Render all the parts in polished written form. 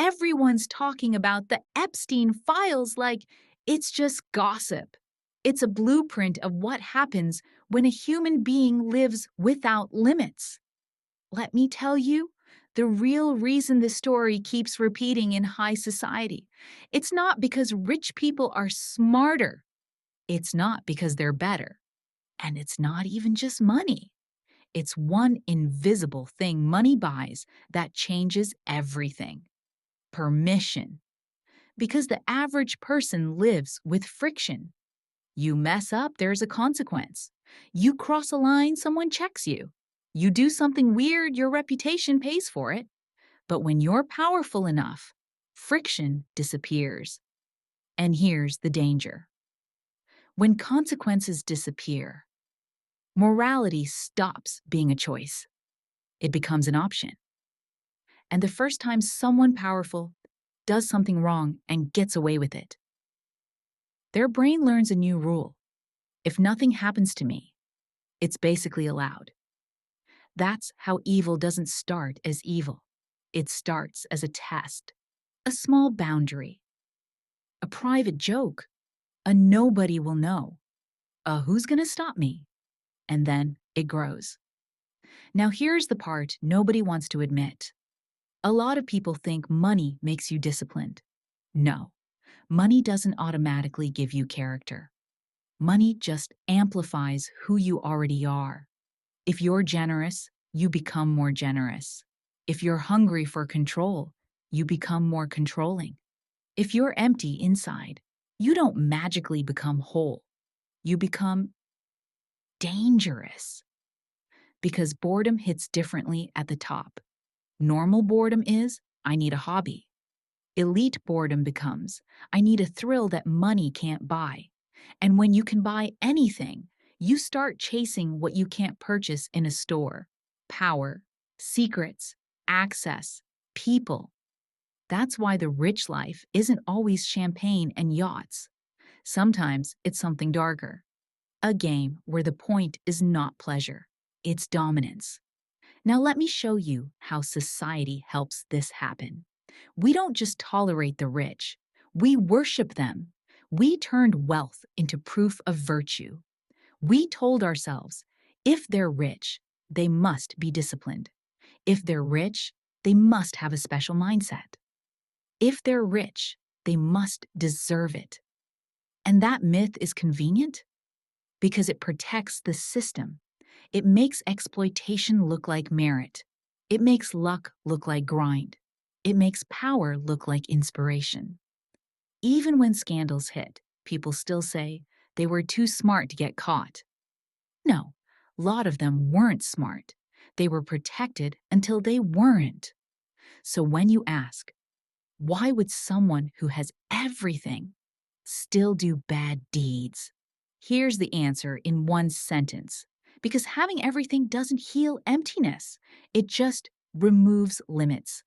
Everyone's talking about the Epstein files like it's just gossip. It's a blueprint of what happens when a human being lives without limits. Let me tell you, the real reason this story keeps repeating in high society, it's not because rich people are smarter. It's not because they're better. And it's not even just money. It's one invisible thing money buys that changes everything: permission. Because the average person lives with friction. You mess up, there's a consequence. You cross a line, someone checks you. You do something weird, your reputation pays for it. But when you're powerful enough, friction disappears. And here's the danger. When consequences disappear, morality stops being a choice. It becomes an option. And the first time someone powerful does something wrong and gets away with it, their brain learns a new rule. If nothing happens to me, it's basically allowed. That's how evil doesn't start as evil. It starts as a test, a small boundary, a private joke, a nobody will know, a who's gonna stop me? And then it grows. Now here's the part nobody wants to admit. A lot of people think money makes you disciplined. No, money doesn't automatically give you character. Money just amplifies who you already are. If you're generous, you become more generous. If you're hungry for control, you become more controlling. If you're empty inside, you don't magically become whole. You become dangerous. Because boredom hits differently at the top. Normal boredom is, I need a hobby. Elite boredom becomes, I need a thrill that money can't buy. And when you can buy anything, you start chasing what you can't purchase in a store: power, secrets, access, people. That's why the rich life isn't always champagne and yachts. Sometimes it's something darker. A game where the point is not pleasure, it's dominance. Now let me show you how society helps this happen. We don't just tolerate the rich, we worship them. We turned wealth into proof of virtue. We told ourselves, if they're rich, they must be disciplined. If they're rich, they must have a special mindset. If they're rich, they must deserve it. And that myth is convenient because it protects the system. It makes exploitation look like merit. It makes luck look like grind. It makes power look like inspiration. Even when scandals hit, people still say they were too smart to get caught. No, a lot of them weren't smart. They were protected until they weren't. So when you ask, why would someone who has everything still do bad deeds? Here's the answer in one sentence. Because having everything doesn't heal emptiness. It just removes limits.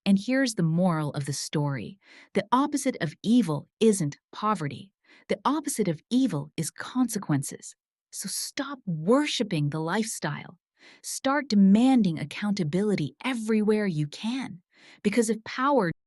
And here's the moral of the story. The opposite of evil isn't poverty. The opposite of evil is consequences. So stop worshiping the lifestyle. Start demanding accountability everywhere you can. Because if power